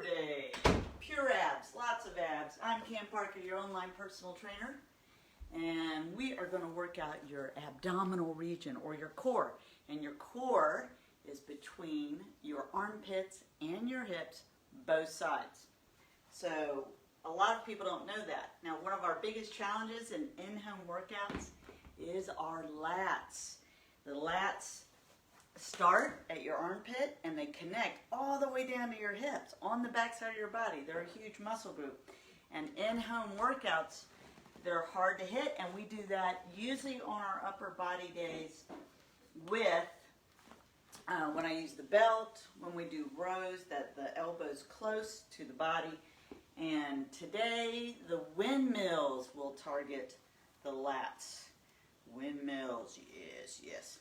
core day. Pure abs, lots of abs. I'm Cam Parker, your online personal trainer, and we are going to work out your abdominal region or your core. And your core is between your armpits and your hips, both sides. So a lot of people don't know that. Now, one of our biggest challenges in in-home workouts is our lats. The lats start at your armpit and they connect all the way down to your hips on the back side of your body. They're a huge muscle group. And in-home workouts, they're hard to hit, and we do that usually on our upper body days with when I use the belt, when we do rows, that the elbow's close to the body. And today, the windmills will target the lats. Windmills, yes, yes.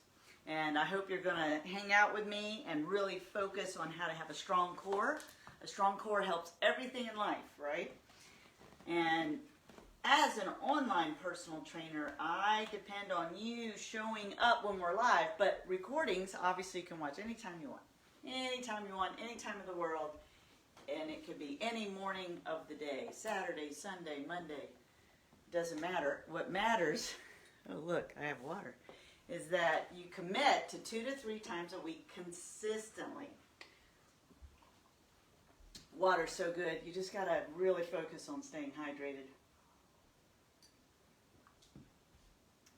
And I hope you're going to hang out with me and really focus on how to have a strong core. A strong core helps everything in life, right? And as an online personal trainer, I depend on you showing up when we're live, but recordings, obviously, you can watch anytime you want. Anytime you want, any time of the world. And it could be any morning of the day, Saturday, Sunday, Monday. Doesn't matter. What matters, oh look, I have water, is that you commit to 2 to 3 times a week consistently. Water's so good, you just got to really focus on staying hydrated.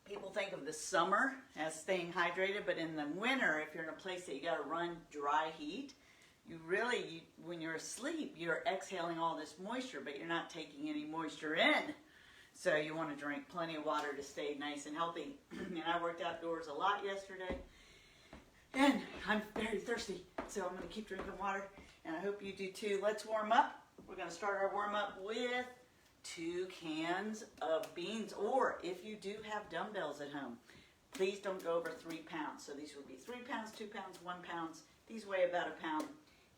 People think of the summer as staying hydrated, but in the winter, if you're in a place that you got to run dry heat, when you're asleep, you're exhaling all this moisture, but you're not taking any moisture in. So you want to drink plenty of water to stay nice and healthy. And I worked outdoors a lot yesterday, and I'm very thirsty, so I'm going to keep drinking water, and I hope you do too. Let's warm up. We're going to start our warm up with 2 cans of beans, or if you do have dumbbells at home, please don't go over 3 pounds. So these would be 3 pounds, 2 pounds, 1 pound. These weigh about a pound.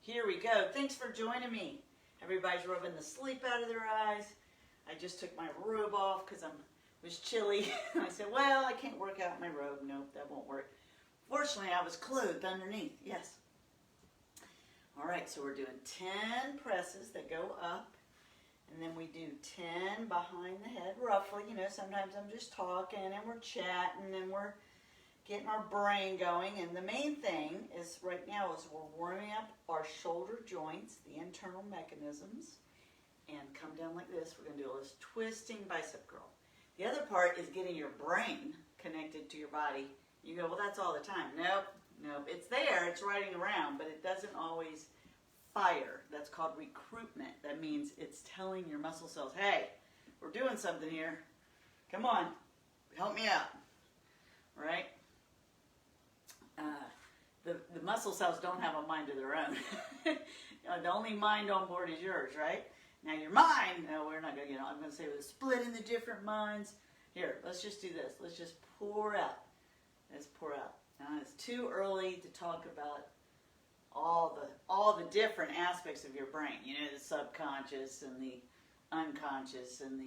Here we go. Thanks for joining me. Everybody's rubbing the sleep out of their eyes. I just took my robe off because it was chilly. I said, well, I can't work out in my robe. Nope, that won't work. Fortunately, I was clothed underneath. Yes. All right, so we're doing 10 presses that go up. And then we do 10 behind the head, roughly. You know, sometimes I'm just talking and we're chatting and we're getting our brain going. And the main thing is right now is we're warming up our shoulder joints, the internal mechanisms. And come down like this. We're going to do this twisting bicep curl. The other part is getting your brain connected to your body. You go, well, that's all the time. Nope, nope. It's there. It's riding around, but it doesn't always fire. That's called recruitment. That means it's telling your muscle cells, hey, we're doing something here. Come on, help me out. Right? The muscle cells don't have a mind of their own. The only mind on board is yours, right? Now your mind, no, we're not going to get on. I'm going to say we're split into different minds. Here, let's just do this. Let's just pour out. Let's pour out. Now it's too early to talk about all the different aspects of your brain. You know, the subconscious and the unconscious and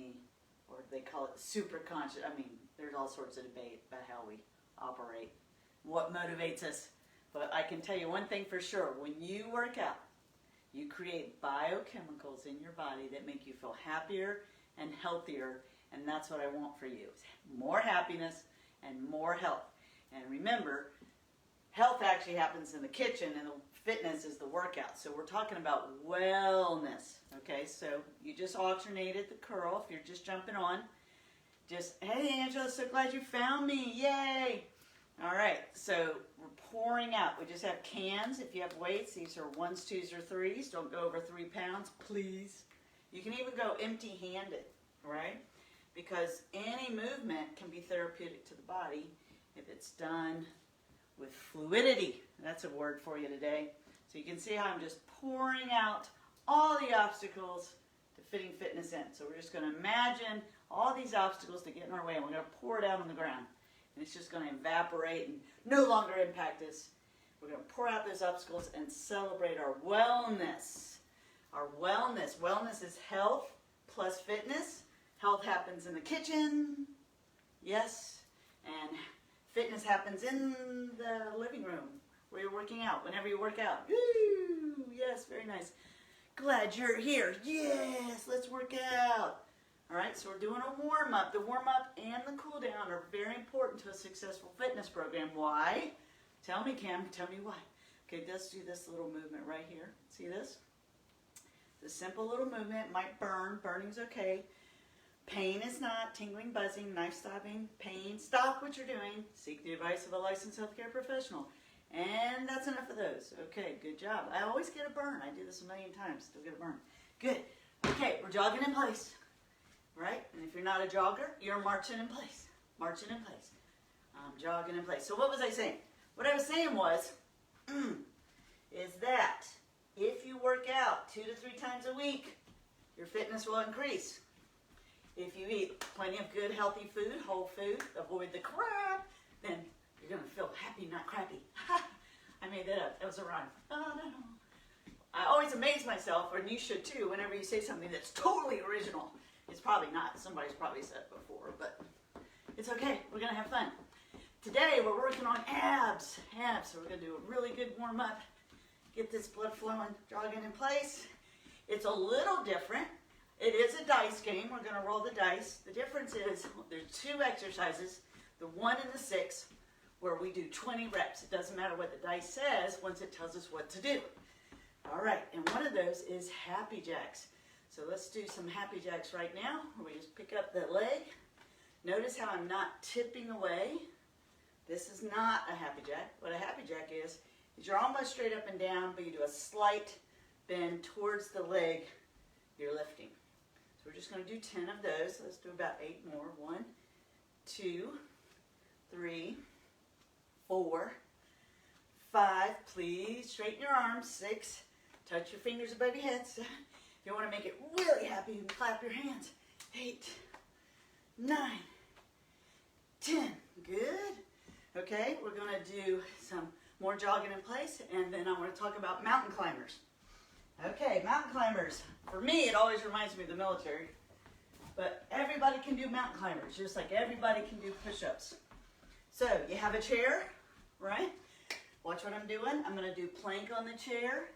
or they call it the superconscious. I mean, there's all sorts of debate about how we operate, what motivates us. But I can tell you one thing for sure. When you work out, you create biochemicals in your body that make you feel happier and healthier, and that's what I want for you. More happiness and more health. And remember, health actually happens in the kitchen, and the fitness is the workout. So we're talking about wellness, okay? So you just alternated the curl. If you're just jumping on, just, hey, Angela, so glad you found me. Yay! All right, so we're pouring out. We just have cans. If you have weights, these are 1s, 2s, or 3s. Don't go over 3 pounds, please. You can even go empty-handed, right? Because any movement can be therapeutic to the body if it's done with fluidity. That's a word for you today. So you can see how I'm just pouring out all the obstacles to fitting fitness in. So we're just going to imagine all these obstacles that get in our way, and we're going to pour it out on the ground. And it's just going to evaporate and no longer impact us. We're going to pour out those obstacles and celebrate our wellness. Our wellness. Wellness is health plus fitness. Health happens in the kitchen. Yes. And fitness happens in the living room where you're working out, whenever you work out. Woo! Yes, very nice. Glad you're here. Yes, let's work out. All right, so we're doing a warm-up. The warm-up and the cool-down are very important to a successful fitness program. Why? Tell me, Cam, tell me why. Okay, let's do this little movement right here. See this? It's a simple little movement. Might burn. Burning's okay. Pain is not. Tingling, buzzing, knife stabbing, pain. Stop what you're doing. Seek the advice of a licensed healthcare professional. And that's enough of those. Okay, good job. I always get a burn. I do this a million times. Still get a burn. Good. Okay, we're jogging in place. Right? And if you're not a jogger, you're marching in place. Marching in place. Jogging in place. So what was I saying? What I was saying was, is that if you work out 2 to 3 times a week, your fitness will increase. If you eat plenty of good, healthy food, whole food, avoid the crap, then you're going to feel happy, not crappy. I made that up. That was a rhyme. Oh, no. I always amaze myself, and you should too, whenever you say something that's totally original. It's probably not. Somebody's probably said it before, but it's okay. We're going to have fun. Today, we're working on abs. Abs. So we're going to do a really good warm-up. Get this blood flowing, jogging in place. It's a little different. It is a dice game. We're going to roll the dice. The difference is there's 2 exercises, the 1 and the 6, where we do 20 reps. It doesn't matter what the dice says once it tells us what to do. All right, and one of those is happy jacks. So let's do some happy jacks right now, where we just pick up the leg. Notice how I'm not tipping away. This is not a happy jack. What a happy jack is you're almost straight up and down, but you do a slight bend towards the leg you're lifting. So we're just going to do 10 of those. Let's do about 8 more. 1, 2, 3, 4, 5. Please straighten your arms. 6. Touch your fingers above your head. 7. If you want to make it really happy, you can clap your hands. 8, 9, 10. Good. Okay, we're going to do some more jogging in place, and then I want to talk about mountain climbers. Okay, mountain climbers. For me, it always reminds me of the military, but everybody can do mountain climbers, just like everybody can do push-ups. So, you have a chair, right? Watch what I'm doing. I'm going to do plank on the chair.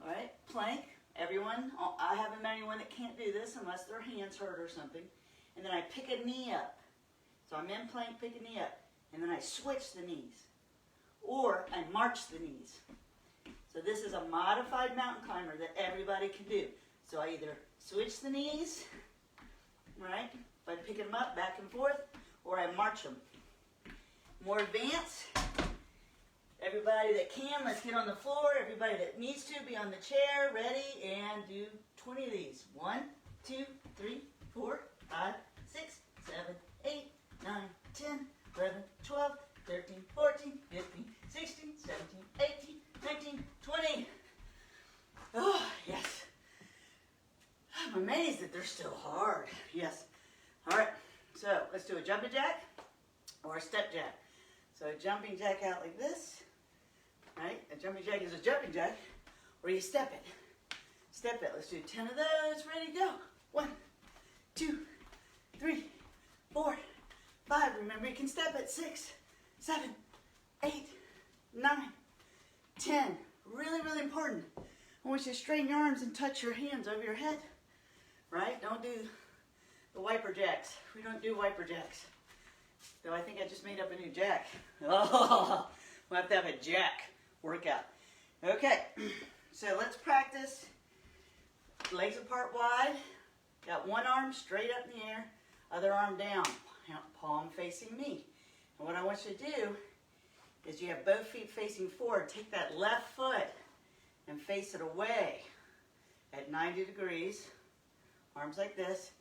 All right, plank. Everyone, I haven't met anyone that can't do this unless their hands hurt or something. And then I pick a knee up. So I'm in plank, pick a knee up. And then I switch the knees. Or I march the knees. So this is a modified mountain climber that everybody can do. So I either switch the knees, right, by picking them up back and forth, or I march them. More advanced. Everybody that can, let's get on the floor. Everybody that needs to, be on the chair, ready, and do 20 of these. 1, 2, 3, 4, 5, 6, 7, 8, 9, 10, 11, 12, 13, 14, 15, 16, 17, 18, 19, 20. Oh, yes. I'm amazed that they're still hard. Yes. All right, so let's do a jumping jack or a step jack. So a jumping jack out like this. Right? A jumping jack is a jumping jack, or you step it. Step it. Let's do 10 of those. Ready to go. 1, 2, 3, 4, 5. Remember, you can step it. 6, 7, 8, 9, 10. Really, really important. I want you to straighten your arms and touch your hands over your head. Right? Don't do the wiper jacks. We don't do wiper jacks. Though I think I just made up a new jack. Oh, we'll have to have a jack workout. Okay, so let's practice. Legs apart wide. Got one arm straight up in the air, other arm down, palm facing me. And what I want you to do is you have both feet facing forward. Take that left foot and face it away at 90 degrees. Arms like this.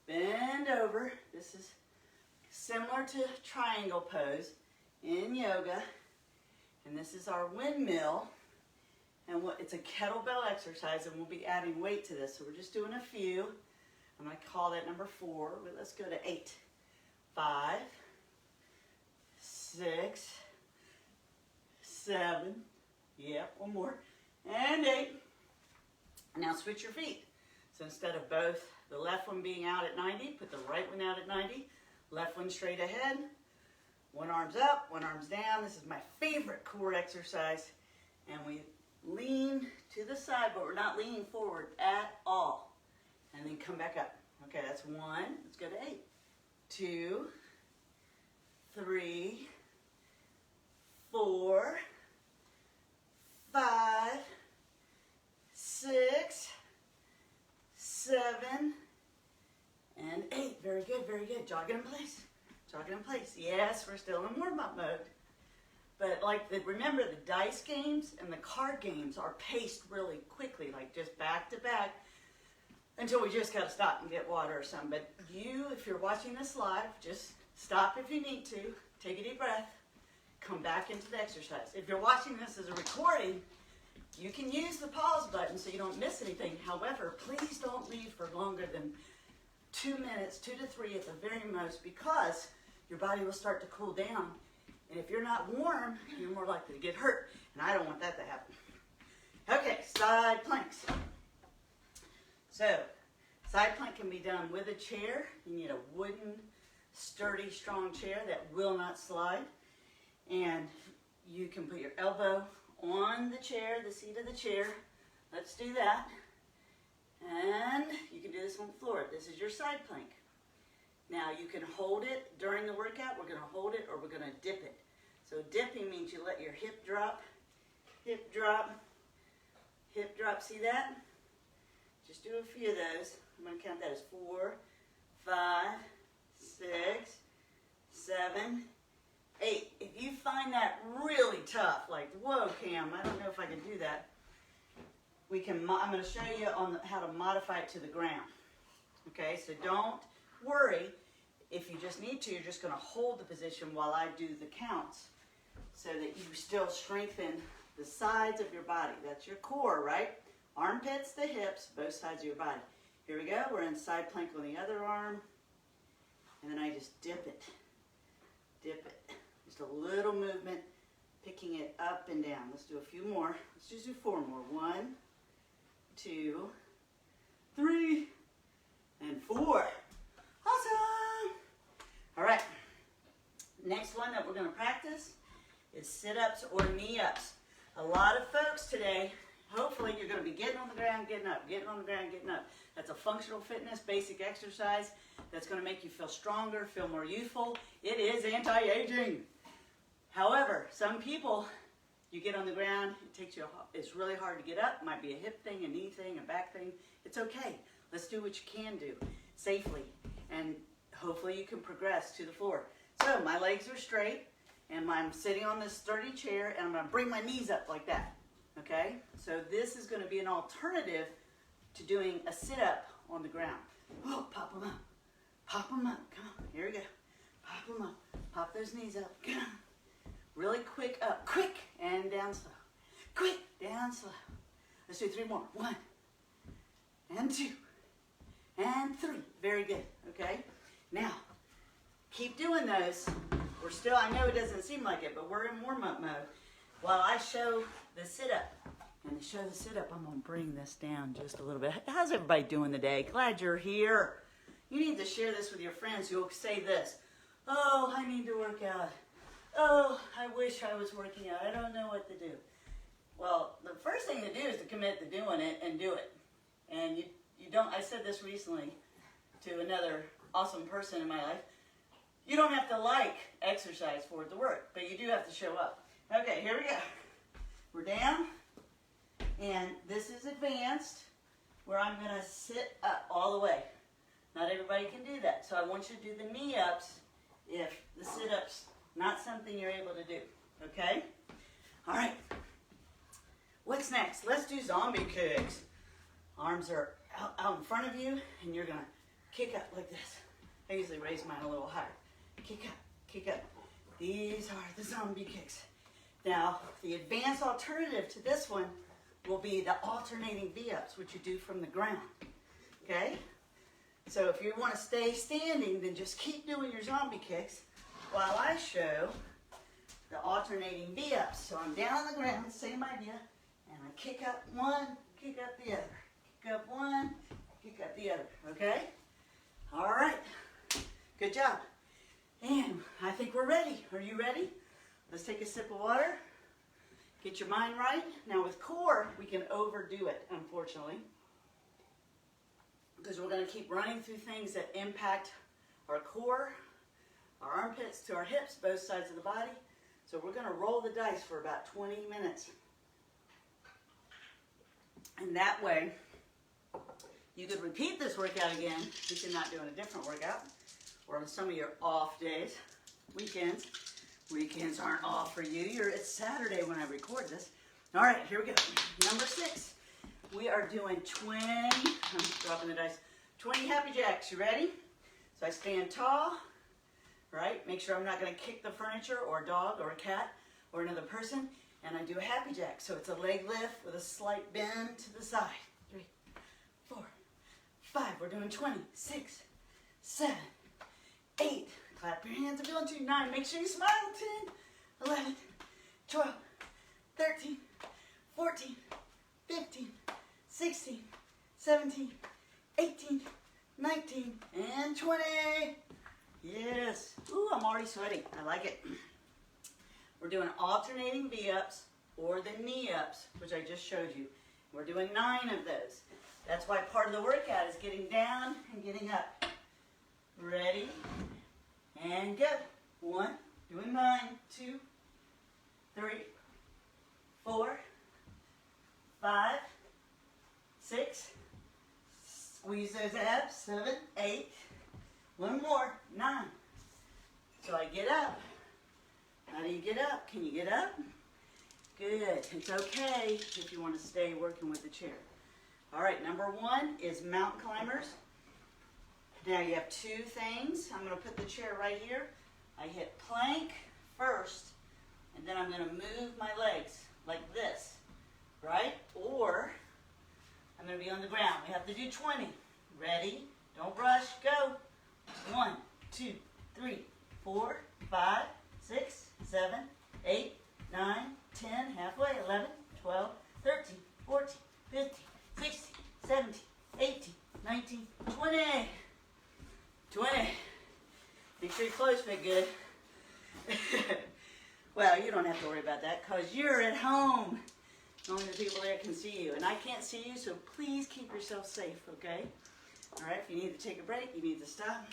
Bend over. This is similar to triangle pose in yoga. And this is our windmill, and it's a kettlebell exercise, and we'll be adding weight to this. So we're just doing a few. I'm going to call that number 4, but let's go to 8. 5, 6, 7, yep, one more, and 8. Now switch your feet. So instead of both, the left one being out at 90, put the right one out at 90, left one straight ahead. One arm's up, one arm's down. This is my favorite core exercise. And we lean to the side, but we're not leaning forward at all. And then come back up. Okay, that's 1. Let's go to 8. 2, 3, 4, 5, 6, 7, and 8. Very good, very good. Jogging in place. Jogging in place. Yes, we're still in warm-up mode. But remember, the dice games and the card games are paced really quickly, like just back to back, until we just got to stop and get water or something. But you, if you're watching this live, just stop if you need to, take a deep breath, come back into the exercise. If you're watching this as a recording, you can use the pause button so you don't miss anything. However, please don't leave for longer than 2 minutes, 2 to 3 at the very most, because your body will start to cool down. And if you're not warm, you're more likely to get hurt. And I don't want that to happen. Okay, side planks. So, side plank can be done with a chair. You need a wooden, sturdy, strong chair that will not slide. And you can put your elbow on the chair, the seat of the chair. Let's do that. And you can do this on the floor. This is your side plank. Now you can hold it during the workout. We're going to hold it or we're going to dip it. So dipping means you let your hip drop, hip drop, hip drop. See that? Just do a few of those. I'm going to count that as 4, 5, 6, 7, 8. If you find that really tough, like, whoa, Cam, I don't know if I can do that, I'm going to show you on how to modify it to the ground. Okay, so don't worry. If you just need to, you're just going to hold the position while I do the counts so that you still strengthen the sides of your body. That's your core, right? Armpits to hips, both sides of your body. Here we go. We're in side plank on the other arm. And then I just dip it. Dip it. Just a little movement, picking it up and down. Let's do a few more. Let's just do 4 more. 1, 2, 3, and 4. Awesome! All right. Next one that we're going to practice is sit-ups or knee-ups. A lot of folks today, hopefully you're going to be getting on the ground, getting up, getting on the ground, getting up. That's a functional fitness, basic exercise that's going to make you feel stronger, feel more youthful. It is anti-aging. However, some people, you get on the ground, it's really hard to get up. It might be a hip thing, a knee thing, a back thing. It's okay. Let's do what you can do safely, and hopefully you can progress to the floor. So my legs are straight, and I'm sitting on this sturdy chair, and I'm going to bring my knees up like that. Okay? So this is going to be an alternative to doing a sit-up on the ground. Oh, pop them up. Pop them up. Come on. Here we go. Pop them up. Pop those knees up. Come on. Really quick up. Quick and down slow. Quick, down slow. Let's do 3 more. 1 and 2 and 3. Very good. Okay? Now, keep doing those. We're still, I know it doesn't seem like it, but we're in warm-up mode. While I show the sit-up, and to show the sit-up, I'm going to bring this down just a little bit. How's everybody doing today? Glad you're here. You need to share this with your friends who will say this. Oh, I need to work out. Oh, I wish I was working out. I don't know what to do. Well, the first thing to do is to commit to doing it and do it. And you don't, I said this recently to another awesome person in my life. You don't have to like exercise for it to work, but you do have to show up. Okay, here we go. We're down, and this is advanced, where I'm going to sit up all the way. Not everybody can do that, so I want you to do the knee-ups if the sit-ups not something you're able to do, okay? All right. What's next? Let's do zombie kicks. Arms are out in front of you, and you're going to kick up like this. I usually raise mine a little higher. Kick up, kick up. These are the zombie kicks. Now, the advanced alternative to this one will be the alternating V-ups, which you do from the ground, okay? So if you want to stay standing, then just keep doing your zombie kicks while I show the alternating V-ups. So I'm down on the ground, same idea, and I kick up one, kick up the other. Kick up one, kick up the other, okay? All right, good job. And I think we're ready. Are you ready? Let's take a sip of water. Get your mind right. Now with core, we can overdo it, unfortunately, because we're going to keep running through things that impact our core, our armpits to our hips, both sides of the body. So we're going to roll the dice for about 20 minutes. And that way, you could repeat this workout again if you're not doing a different workout, or on some of your off days, weekends. Weekends aren't off for you. It's Saturday when I record this. All right, here we go. Number 6. We are doing 20, I'm dropping the dice, 20 happy jacks. You ready? So I stand tall, right? Make sure I'm not going to kick the furniture or a dog or a cat or another person. And I do a happy jack. So it's a leg lift with a slight bend to the side. 3, 4, 5. We're doing 20, 6, 7, 8. Clap your hands if you want to. 9. Make sure you smile. 10, 11, 12, 13, 14, 15, 16, 17, 18, 19, and 20. Yes. Ooh, I'm already sweating. I like it. We're doing alternating V-ups or the knee-ups, which I just showed you. We're doing 9 of those. That's why part of the workout is getting down and getting up. Ready? And go. 1, doing 9, 2, 3, 4, 5, 6, squeeze those abs, 7, 8, one more, 9. So I get up. How do you get up? Can you get up? Good. It's okay if you want to stay working with the chair. All right, number 1 is mountain climbers. Now you have 2 things. I'm going to put the chair right here. I hit plank first, and then I'm going to move my legs like this, right? Or I'm going to be on the ground. We have to do 20. Ready? Don't rush. Go. 1, 2, 3, 4, 5, 6, 7, 8, 9, 10, halfway, 11, 12, 13, 14, 15, 16, 17, 18, 19, 20. 20. Make sure your clothes fit good. Well, you don't have to worry about that because you're at home. Only the people there can see you. And I can't see you, so please keep yourself safe, okay? All right, if you need to take a break, you need to stop.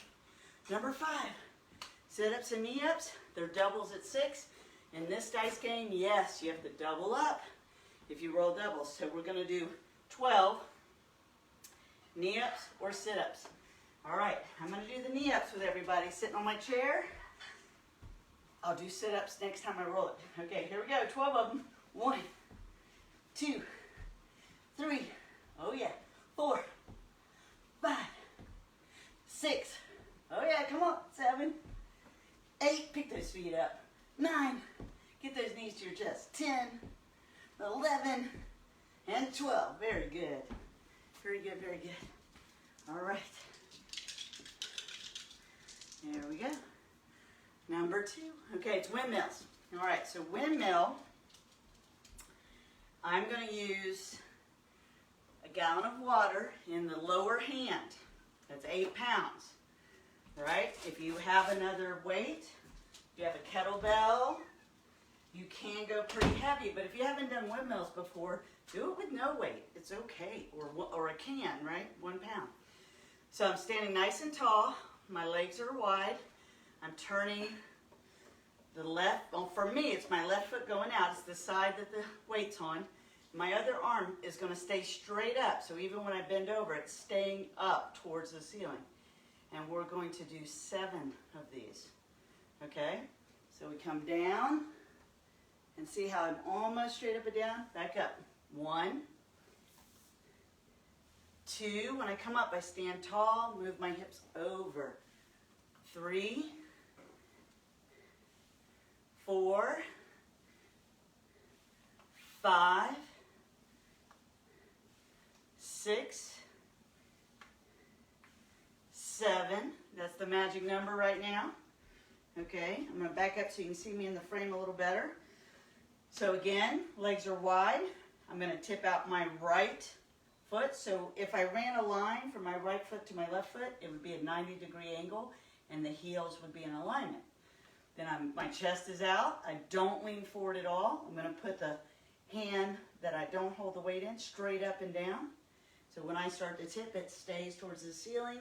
Number 5, sit-ups and knee-ups. They're doubles at 6. In this dice game, yes, you have to double up if you roll doubles. So we're going to do 12 knee-ups or sit-ups. All right, I'm going to do the knee-ups with everybody sitting on my chair. I'll do sit-ups next time I roll it. Okay, here we go, 12 of them. 1, 2, 3, oh yeah, 4, 5, 6, oh yeah, come on, 7, 8, pick those feet up, 9, get those knees to your chest, 10, 11, and 12, very good, very good, very good. All right, there we go. Number 2, okay, it's windmills. All right, so windmill, I'm going to use a gallon of water in the lower hand. That's 8 pounds, right? If you have another weight, if you have a kettlebell, you can go pretty heavy. But if you haven't done windmills before, do it with no weight. It's okay, or a can, right? 1 pound. So I'm standing nice and tall. My legs are wide. I'm turning the left, well, for me, it's my left foot going out. It's the side that the weight's on. My other arm is going to stay straight up. So even when I bend over, it's staying up towards the ceiling. And we're going to do 7 of these. Okay? So we come down and see how I'm almost straight up and down? Back up. 1, 2. When I come up, I stand tall, move my hips over. 3, 4, 5, 6, 7. That's the magic number right now. Okay, I'm going to back up so you can see me in the frame a little better. So again, legs are wide. I'm going to tip out my right foot. So if I ran a line from my right foot to my left foot, it would be a 90-degree angle, and the heels would be in alignment. Then my chest is out. I don't lean forward at all. I'm going to put the hand that I don't hold the weight in straight up and down. So when I start to tip, it stays towards the ceiling,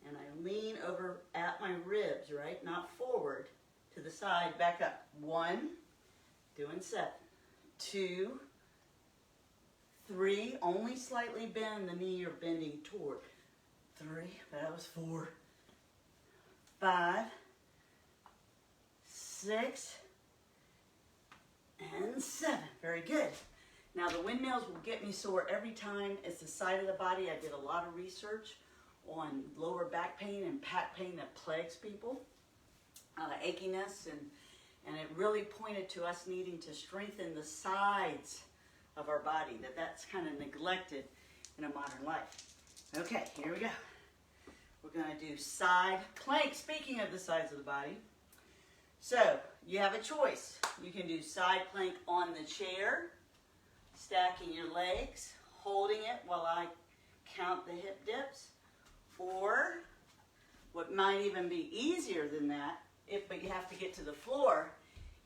and I lean over at my ribs, right? Not forward, to the side, back up. 1, doing 7, 2, 3, only slightly bend the knee you're bending toward. 3, that was 4, 5, 6, and 7. Very good. Now the windmills will get me sore every time. It's the side of the body. I did a lot of research on lower back pain and back pain that plagues people, achiness, and it really pointed to us needing to strengthen the sides of our body, that's kind of neglected in a modern life. Okay, here we go. We're going to do side plank. Speaking of the sides of the body, so you have a choice. You can do side plank on the chair, stacking your legs, holding it while I count the hip dips, or what might even be easier than that, but you have to get to the floor,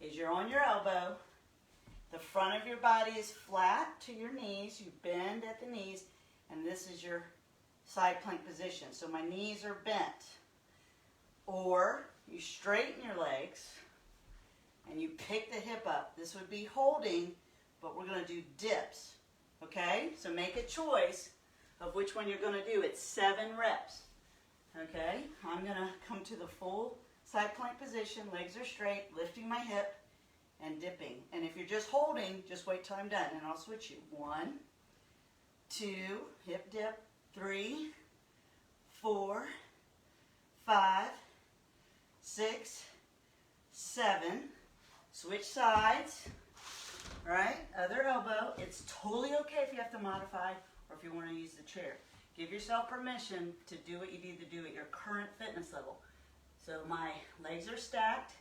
is you're on your elbow, the front of your body is flat to your knees, you bend at the knees, and this is your side plank position. So my knees are bent. Or you straighten your legs and you pick the hip up. This would be holding, but we're going to do dips. Okay? So make a choice of which one you're going to do. It's 7 reps. Okay? I'm going to come to the full side plank position. Legs are straight, lifting my hip and dipping. And if you're just holding, just wait till I'm done and I'll switch you. 1, 2, hip dip, 3, 4, 5, 6, 7. Switch sides. All right, other elbow. It's totally okay if you have to modify or if you want to use the chair. Give yourself permission to do what you need to do at your current fitness level. So my legs are stacked,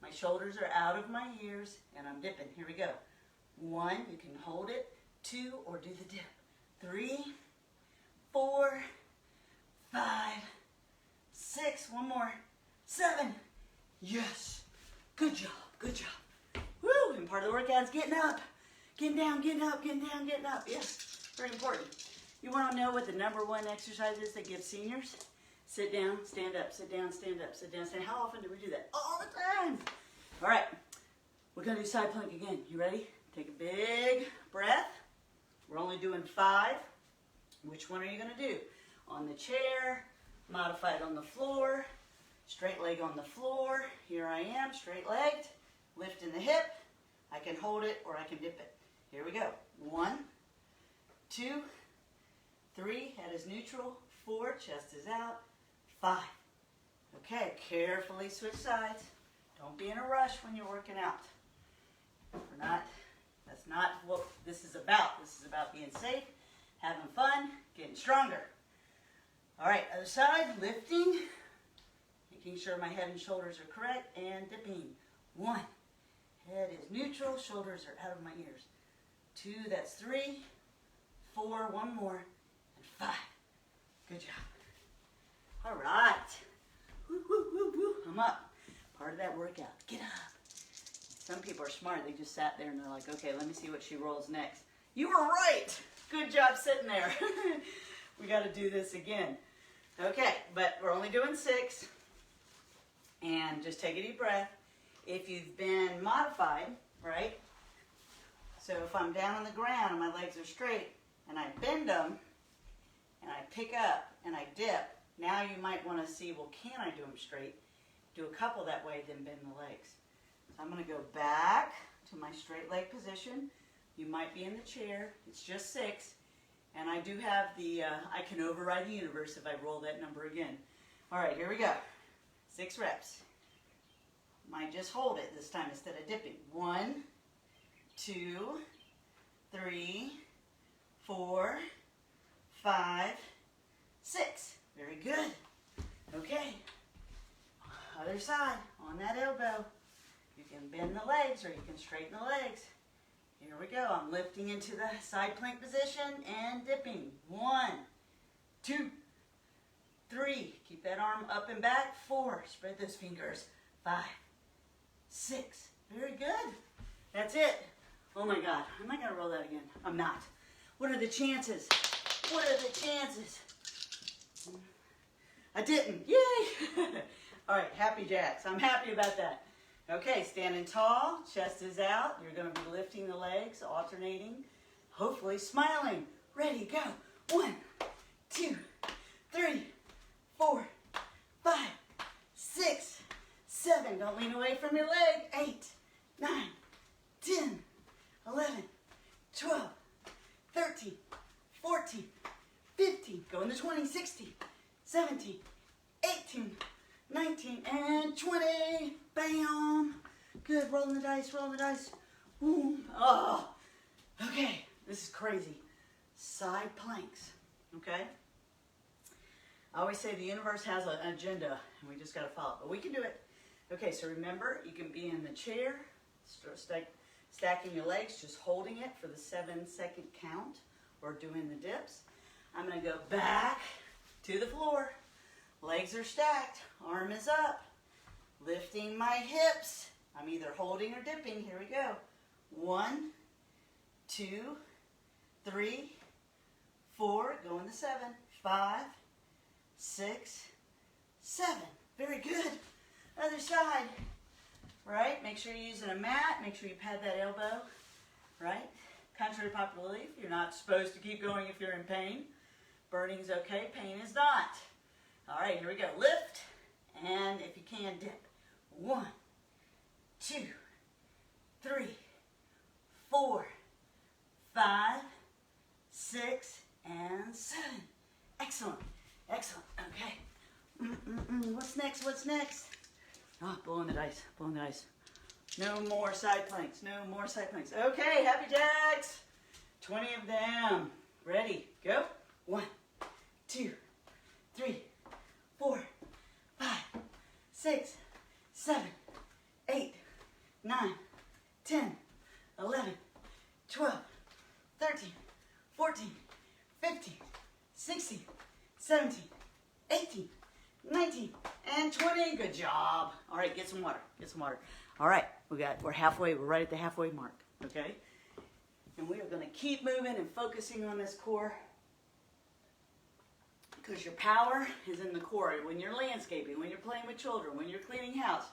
my shoulders are out of my ears, and I'm dipping. Here we go. 1, you can hold it. 2, or do the dip. 3, 4, 5, 6, one more, 7. Yes. Good job, good job. Woo, and part of the workout is getting up, getting down, getting up, getting down, getting up. Yes, very important. You want to know what the #1 exercise is they give seniors? Sit down, stand up, sit down, stand up, sit down, stand. How often do we do that? All the time. All right, we're going to do side plank again. You ready? Take a big breath. We're only doing 5. Which one are you going to do? On the chair, modified on the floor, straight leg on the floor. Here I am, straight legged, lifting the hip. I can hold it or I can dip it. Here we go. 1, 2, 3, head is neutral. 4, chest is out. 5. Okay, carefully switch sides. Don't be in a rush when you're working out. That's not what this is about. This is about being safe, having fun, getting stronger. All right, other side, lifting, making sure my head and shoulders are correct, and dipping. 1, head is neutral, shoulders are out of my ears. 2, that's 3, 4, one more, and 5. Good job. All right. Woo, woo, woo, woo. I'm up. Part of that workout. Get up. Some people are smart. They just sat there and they're like, okay, let me see what she rolls next. You were right. Good job sitting there. We got to do this again. Okay, but we're only doing 6. And just take a deep breath. If you've been modified, right? So if I'm down on the ground and my legs are straight and I bend them and I pick up and I dip, now you might want to see, well, can I do them straight? Do a couple that way, then bend the legs. So I'm going to go back to my straight leg position. You might be in the chair. It's just 6. And I do have the, I can override the universe if I roll that number again. All right, here we go. 6 reps. Might just hold it this time instead of dipping. 1, 2, 3, 4, 5, 6. Very good. Okay. Other side, on that elbow. You can bend the legs or you can straighten the legs. Here we go. I'm lifting into the side plank position and dipping. 1, 2, 3. Keep that arm up and back. 4. Spread those fingers. 5, 6. Very good. That's it. Oh my God, am I gonna roll that again? I'm not. What are the chances? What are the chances? I didn't, yay! All right, happy jacks, I'm happy about that. Okay, standing tall, chest is out. You're gonna be lifting the legs, alternating, hopefully smiling. Ready, go. 1, 2, 3, 4, 5, 6, 7. Don't lean away from your leg. 8, 9, 10, 11, 12, 13, 14, 15. Go in the 20, 16, 17, 18, 19, and 20. Bam. Good. Rolling the dice, rolling the dice. Boom. Oh. Okay. This is crazy. Side planks. Okay? I always say the universe has an agenda, and we just got to follow it. But we can do it. Okay, so remember, you can be in the chair, stacking your legs, just holding it for the 7-second count, or doing the dips. I'm going to go back to the floor. Legs are stacked. Arm is up. Lifting my hips. I'm either holding or dipping. Here we go. 1, 2, 3, 4. Go in the 7. 5, 6, 7. Very good. Other side. Right? Make sure you're using a mat. Make sure you pad that elbow. Right? Contrary to popular belief, you're not supposed to keep going if you're in pain. Burning's okay. Pain is not. All right, here we go. Lift. And if you can, dip. 1, 2, 3, 4, 5, 6, and 7. Excellent. Excellent. Okay. What's next? What's next? Oh, blowing the dice. Blowing the dice. No more side planks. No more side planks. Okay, happy jacks. 20 of them. Ready. Go. 1, 2, 3, 4, 5, 6, 7, 8, 9, 10, 11, 12, 13, 14, 15, 16, 17, 18, 19, and 20. Good job. All right, get some water. Get some water. All right, we're halfway. We're right at the halfway mark. Okay, and we are going to keep moving and focusing on this core, because your power is in the core. When you're landscaping, when you're playing with children, when you're cleaning house,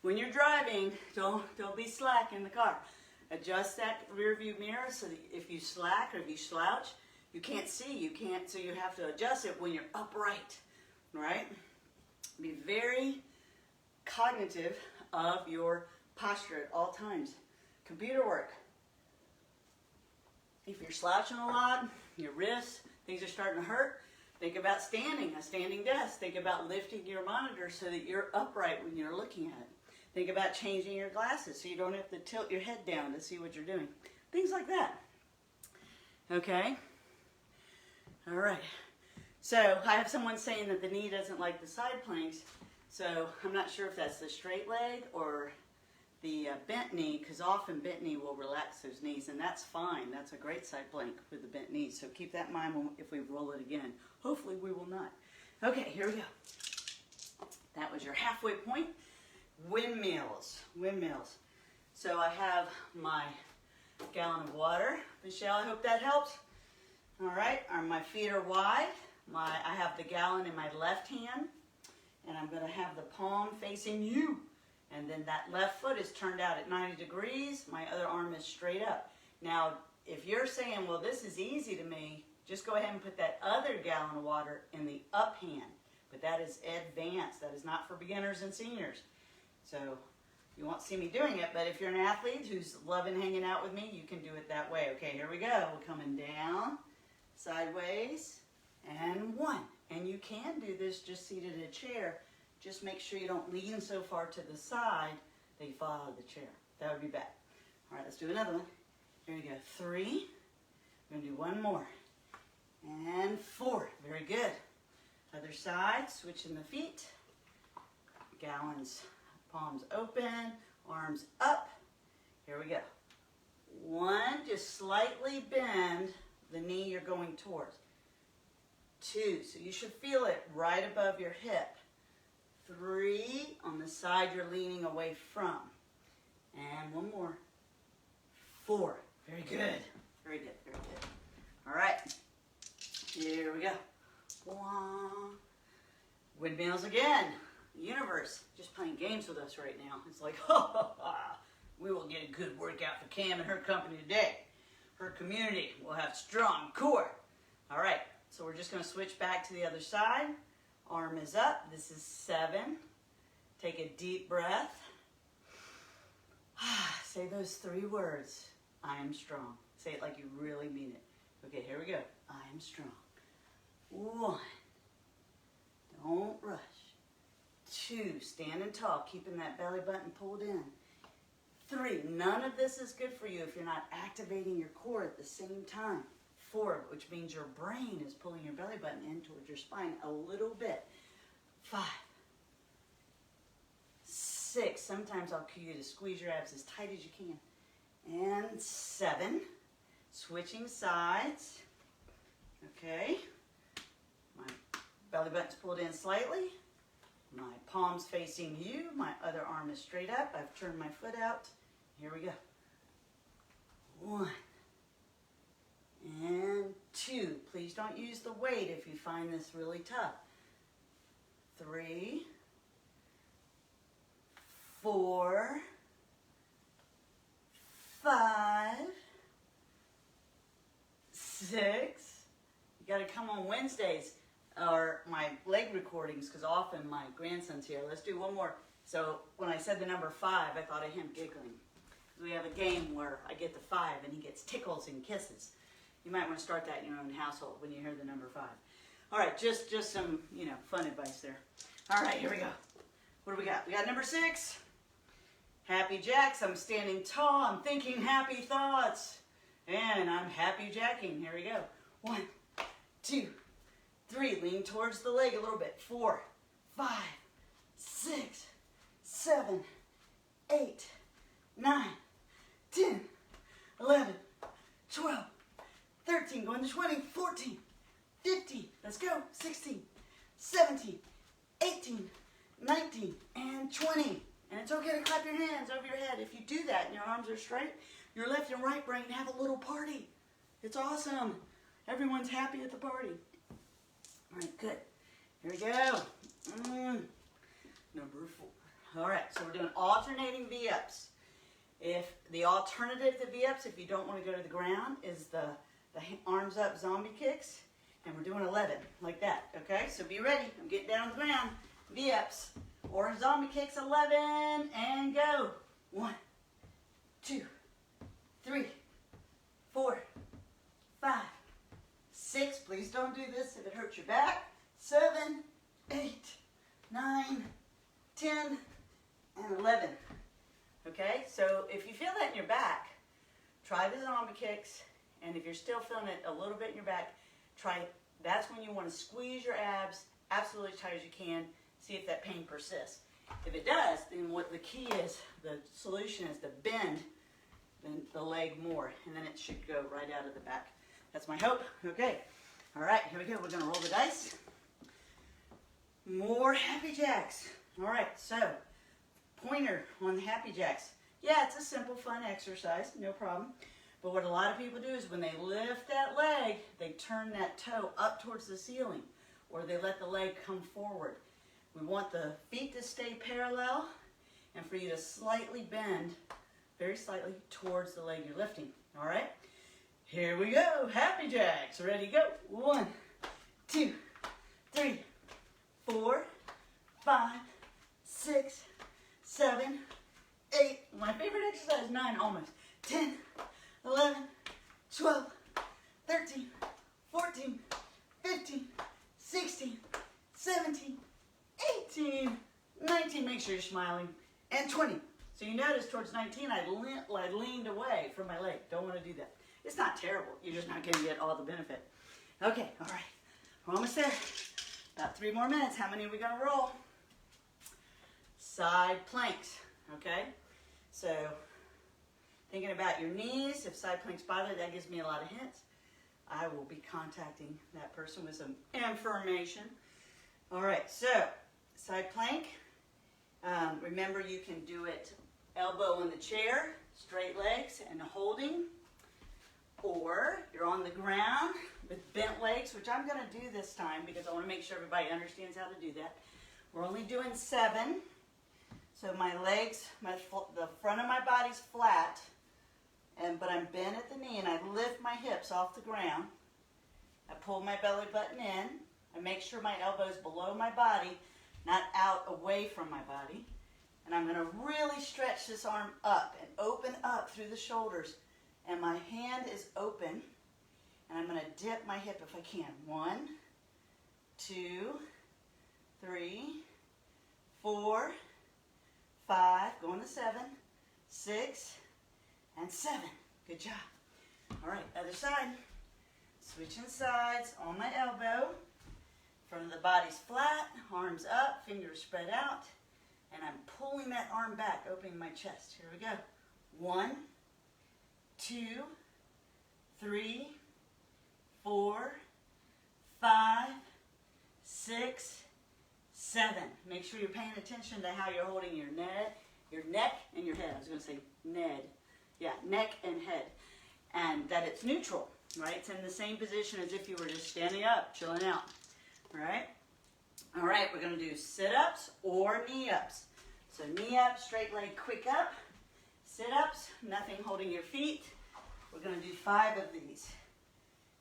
when you're driving, don't be slack in the car. Adjust that rear view mirror so that if you slack or if you slouch, you can't see. So you have to adjust it when you're upright, right? Be very cognitive of your posture at all times. Computer work. If you're slouching a lot, your wrists, things are starting to hurt, think about standing, a standing desk. Think about lifting your monitor so that you're upright when you're looking at it. Think about changing your glasses so you don't have to tilt your head down to see what you're doing. Things like that. Okay? All right. So I have someone saying that the knee doesn't like the side planks. So I'm not sure if that's the straight leg or the bent knee, because often bent knee will relax those knees, and that's fine. That's a great side plank with the bent knees. So keep that in mind if we roll it again. Hopefully we will not. Okay, here we go. That was your halfway point. Windmills. Windmills. So I have my gallon of water. Michelle, I hope that helps. All right, my feet are wide. I have the gallon in my left hand, and I'm going to have the palm facing you. And then that left foot is turned out at 90 degrees. My other arm is straight up. Now, if you're saying, well, this is easy to me, just go ahead and put that other gallon of water in the up hand. But that is advanced. That is not for beginners and seniors. So you won't see me doing it, but if you're an athlete who's loving hanging out with me, you can do it that way. Okay, here we go. We're coming down, sideways, and 1. And you can do this just seated in a chair. Just make sure you don't lean so far to the side that you fall out of the chair. That would be bad. All right, let's do another one. Here we go. 3. We're going to do one more. And 4. Very good. Other side, switching the feet. Gallons, palms open, arms up. Here we go. 1, just slightly bend the knee you're going towards. 2, so you should feel it right above your hip. 3, on the side you're leaning away from. And 1 more. 4. Very good. Very good. Very good. All right. Here we go. 1. Windmills again. The universe just playing games with us right now. It's like, ha ha ha. We will get a good workout for Cam and her company today. Her community will have strong core. All right. So we're just going to switch back to the other side. Arm is up. This is 7. Take a deep breath. Say those 3 words. I am strong. Say it like you really mean it. Okay, here we go. I am strong. 1. Don't rush. 2. Standing tall, keeping that belly button pulled in. 3. None of this is good for you if you're not activating your core at the same time. 4, which means your brain is pulling your belly button in towards your spine a little bit. 5. 6. Sometimes I'll cue you to squeeze your abs as tight as you can. And 7. Switching sides. Okay. My belly button's pulled in slightly. My palm's facing you. My other arm is straight up. I've turned my foot out. Here we go. 1. And 2. Please don't use the weight if you find this really tough. 3. 4. 5. 6. You got to come on Wednesdays or my leg recordings because often my grandson's here. Let's do one more. So when I said the number 5, I thought of him giggling. We have a game where I get the 5 and he gets tickles and kisses. You might want to start that in your own household when you hear the number 5. All right, just some, fun advice there. All right, here we go. What do we got? We got number 6. Happy jacks. I'm standing tall. I'm thinking happy thoughts. And I'm happy jacking. Here we go. 1, 2, 3. Lean towards the leg a little bit. 4, 5, 6, 7, 8, 9, 10, 11, 12, 13, going to 20, 14, 15, let's go, 16, 17, 18, 19, and 20. And it's okay to clap your hands over your head. If you do that and your arms are straight, your left and right brain have a little party. It's awesome. Everyone's happy at the party. All right, good. Here we go. Number 4. All right, so we're doing alternating V-ups. If the alternative to V-ups, if you don't want to go to the ground, is the arms up zombie kicks. And we're doing 11, like that, okay? So be ready. I'm getting down on the ground. V-ups or zombie kicks, 11, and go. 1, 2, 3, 4, 5, 6. Please don't do this if it hurts your back. 7, 8, 9, 10, and 11. Okay, so if you feel that in your back, try the zombie kicks. And if you're still feeling it a little bit in your back, that's when you want to squeeze your abs absolutely as tight as you can. See if that pain persists. If it does, then what the key is, the solution is to bend the leg more, and then it should go right out of the back. That's my hope. Okay. All right, here we go. We're going to roll the dice. More happy jacks. All right, so pointer on the happy jacks. Yeah, it's a simple, fun exercise, no problem. But what a lot of people do is when they lift that leg, they turn that toe up towards the ceiling, or they let the leg come forward. We want the feet to stay parallel and for you to slightly bend, very slightly, towards the leg you're lifting. All right? Here we go. Happy jacks. Ready, go. 1, 2, 3, 4, 5, 6, 7, 8. My favorite exercise, 9 almost. 10, 11, 12, 13, 14, 15, 16, 17, 18, 19. Make sure you're smiling. And 20. So you notice towards 19, I leaned away from my leg. Don't want to do that. It's not terrible. You're just not going to get all the benefit. Okay, all right. We're almost there. About 3 more minutes. How many are we going to roll? Side planks. Okay? So thinking about your knees. If side planks bother, that gives me a lot of hints. I will be contacting that person with some information. All right, so side plank. Remember, you can do it elbow in the chair. straight legs and holding, or you're on the ground with bent legs, which I'm going to do this time because I want to make sure everybody understands how to do that. We're only doing 7. So my legs, the front of my body's flat, but I'm bent at the knee, and I lift my hips off the ground. I pull my belly button in. I make sure my elbow's below my body, not out away from my body. And I'm going to really stretch this arm up and open up through the shoulders. And my hand is open, and I'm going to dip my hip if I can. 1, 2, 3, 4, 5, going to 7, 6, and 7. Good job. All right, other side. Switching sides on my elbow. Front of the body's flat, arms up, fingers spread out, and I'm pulling that arm back, opening my chest. Here we go. 1, 2, 3, 4, 5, 6, 7. Make sure you're paying attention to how you're holding your neck and your head. I was going to say Ned. Yeah, neck and head. And that it's neutral, right? It's in the same position as if you were just standing up, chilling out. All right? All right, we're going to do sit-ups or knee-ups. So knee-up, straight leg, quick up. Sit-ups, nothing holding your feet. We're going to do 5 of these.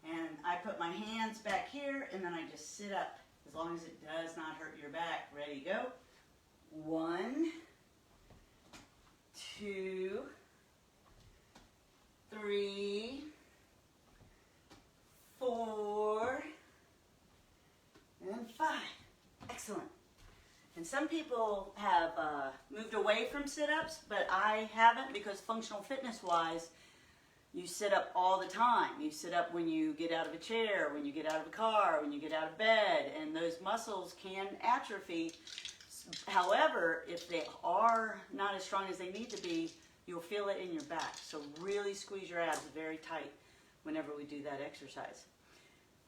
And I put my hands back here, and then I just sit up, as long as it does not hurt your back. Ready, go. 1, 2, 3, 4, and 5. Excellent. And some people have moved away from sit-ups, but I haven't, because functional fitness-wise, you sit up all the time. You sit up when you get out of a chair, when you get out of a car, when you get out of bed, and those muscles can atrophy. However, if they are not as strong as they need to be, you'll feel it in your back. So really squeeze your abs very tight whenever we do that exercise,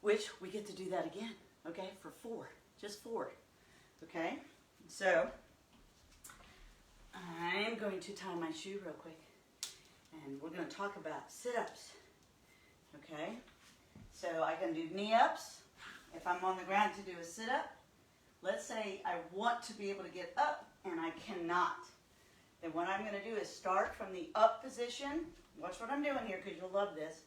which we get to do that again, okay, for 4, just 4, okay? So I'm going to tie my shoe real quick, and we're going to talk about sit-ups, okay? So I can do knee-ups if I'm on the ground to do a sit-up. Let's say I want to be able to get up and I cannot. Then what I'm going to do is start from the up position. Watch what I'm doing here, because you'll love this.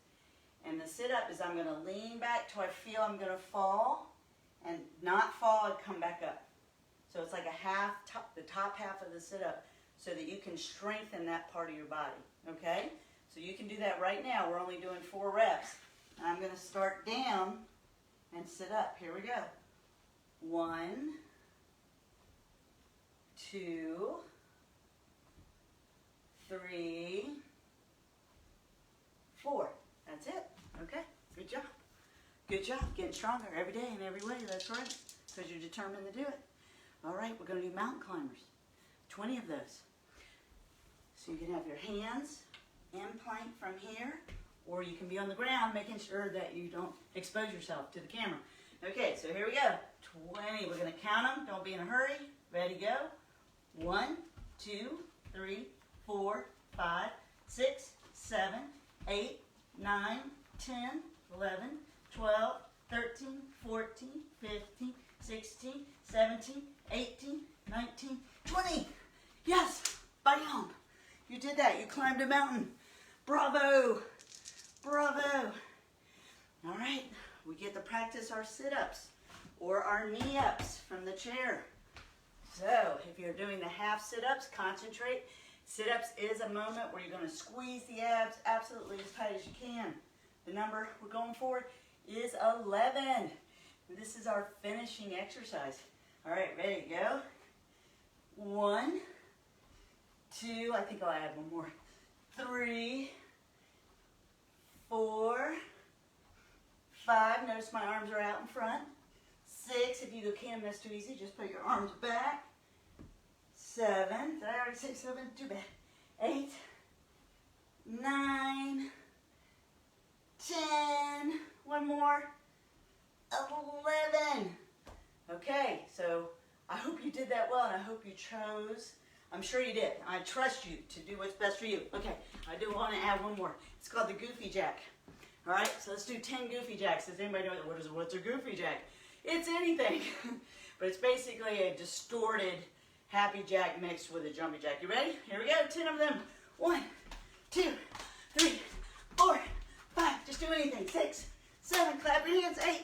And the sit-up is I'm going to lean back till I feel I'm going to fall, and not fall and come back up. So it's like the top half of the sit-up, so that you can strengthen that part of your body, okay? So you can do that right now. We're only doing 4 reps. And I'm going to start down and sit up. Here we go. 1, 2, 3, 4. That's it. Okay. Good job. Good job. Getting stronger every day in every way. That's right. Because you're determined to do it. All right. We're going to do mountain climbers. 20 of those. So you can have your hands in plank from here, or you can be on the ground, making sure that you don't expose yourself to the camera. Okay, so here we go. 20. We're going to count them. Don't be in a hurry. Ready, go. 1, 2, 3, 4, 5, 6, 7, 8, 9, 10, 11, 12, 13, 14, 15, 16, 17, 18, 19, 20. Yes, bam. You did that. You climbed a mountain. Bravo. Bravo. All right. We get to practice our sit-ups or our knee-ups from the chair. So if you're doing the half sit-ups, concentrate. Sit-ups is a moment where you're going to squeeze the abs absolutely as tight as you can. The number we're going for is 11. This is our finishing exercise. All right, ready to go. 1, 2, I think I'll add one more. 3, 4, 5, notice my arms are out in front. 6, if you can't, that's too easy, just put your arms back. 7, did I already say 7? Too bad. 8, 9, 10, one more, 11. Okay, so I hope you did that well, and I hope you chose I'm sure you did. I trust you to do what's best for you. Okay, I do want to add one more. It's called the Goofy Jack. All right, so let's do 10 Goofy Jacks. Does anybody know what's a Goofy Jack? It's anything, but it's basically a distorted Happy Jack mixed with a Jumpy Jack. You ready? Here we go, 10 of them. 1, 2, 3, 4, 5. Just do anything. 6, 7, clap your hands. 8,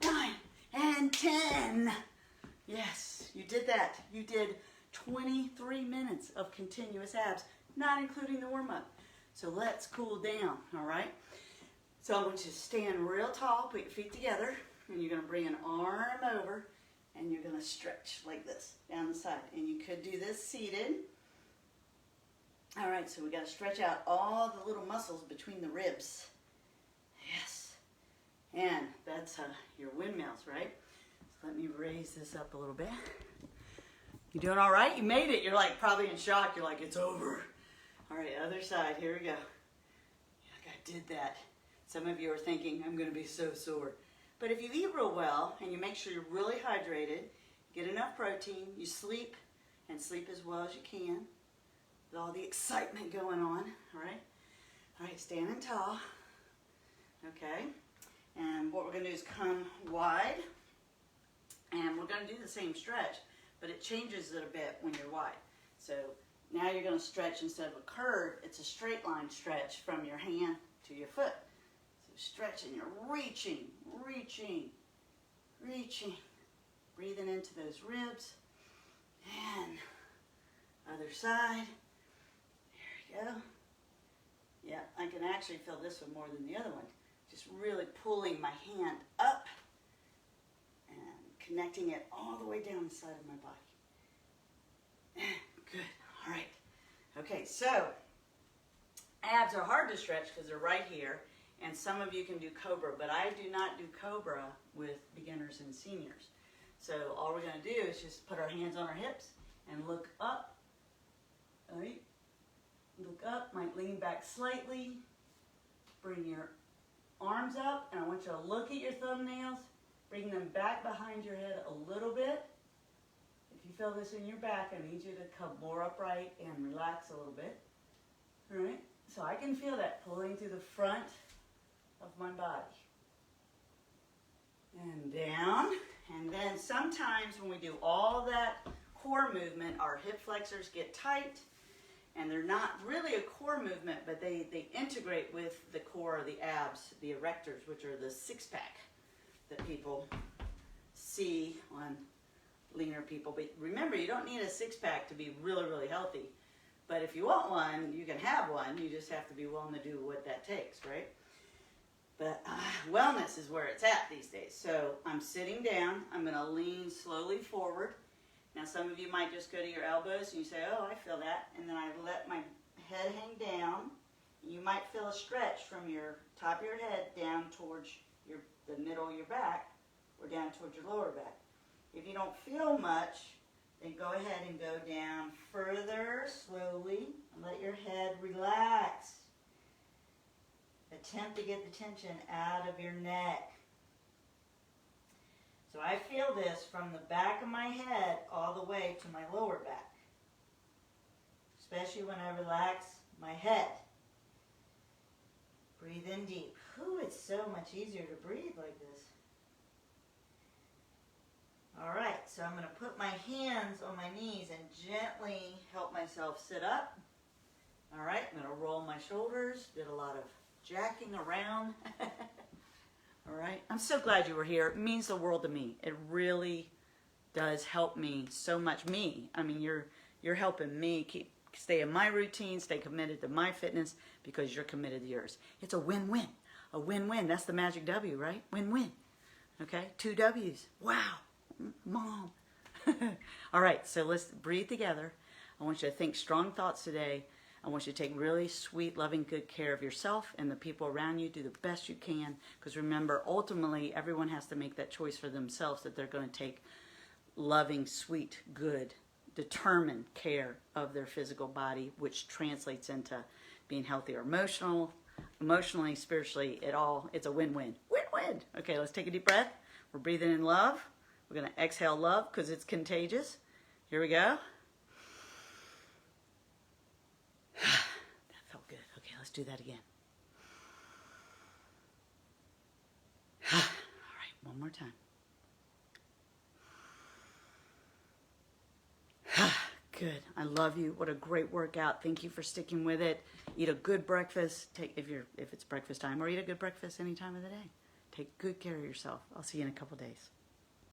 9, and 10. Yes, you did that. You did 23 minutes of continuous abs, not including the warm-up. So let's cool down, all right? So I want you to stand real tall, put your feet together, and you're going to bring an arm over, and you're going to stretch like this down the side. And you could do this seated. All right, so we got to stretch out all the little muscles between the ribs. Yes. And that's your windmills, right? So let me raise this up a little bit. You doing all right? You made it. You're like probably in shock. You're like, it's over. All right, other side. Here we go. Like I did that. Some of you are thinking, I'm going to be so sore. But if you eat real well and you make sure you're really hydrated, get enough protein, you sleep, and sleep as well as you can, with all the excitement going on, all right? All right, standing tall, okay? And what we're going to do is come wide, and we're going to do the same stretch, but it changes it a bit when you're wide. So now you're going to stretch instead of a curve, it's a straight line stretch from your hand to your foot. Stretching, you're reaching, reaching, reaching, breathing into those ribs, and other side, there we go. Yeah, I can actually feel this one more than the other one. Just really pulling my hand up and connecting it all the way down the side of my body. Good, all right. Okay, so abs are hard to stretch because they're right here. And some of you can do Cobra, but I do not do Cobra with beginners and seniors. So all we're going to do is just put our hands on our hips and look up. All right? Look up, might lean back slightly. Bring your arms up, and I want you to look at your thumbnails. Bring them back behind your head a little bit. If you feel this in your back, I need you to come more upright and relax a little bit. All right? So I can feel that pulling through the front of my body. And down. And then sometimes when we do all that core movement, our hip flexors get tight, and they're not really a core movement, but they integrate with the core of the abs, the erectors, which are the six-pack that people see on leaner people. But remember, you don't need a six-pack to be really, really healthy. But if you want one, you can have one. You just have to be willing to do what that takes, right? But wellness is where it's at these days. So I'm sitting down. I'm going to lean slowly forward. Now some of you might just go to your elbows and you say, oh, I feel that. And then I let my head hang down. You might feel a stretch from your top of your head down towards the middle of your back or down towards your lower back. If you don't feel much, then go ahead and go down further, slowly, and let your head relax. Attempt to get the tension out of your neck. So I feel this from the back of my head all the way to my lower back, especially when I relax my head. Breathe in deep. Ooh, it's so much easier to breathe like this. All right, so I'm going to put my hands on my knees and gently help myself sit up. All right, I'm going to roll my shoulders. Did a lot of jacking around. All right, I'm so glad you were here. It means the world to me. It really does help me so much. I mean, you're helping me stay in my routine, stay committed to my fitness because you're committed to yours. It's a win-win. A win-win. That's the magic W, right? Win-win. Okay, 2 W's. Wow. Mom. All right, so let's breathe together. I want you to think strong thoughts today. I want you to take really sweet, loving, good care of yourself and the people around you. Do the best you can, because remember, ultimately, everyone has to make that choice for themselves that they're going to take loving, sweet, good, determined care of their physical body, which translates into being healthy or emotionally, spiritually. It's a win-win. Win-win. Okay, let's take a deep breath. We're breathing in love. We're going to exhale love because it's contagious. Here we go. do that again. All right, one more time. Good. I love you. What a great workout. Thank you for sticking with it. Eat a good breakfast. If it's breakfast time, or eat a good breakfast any time of the day. Take good care of yourself. I'll see you in a couple days.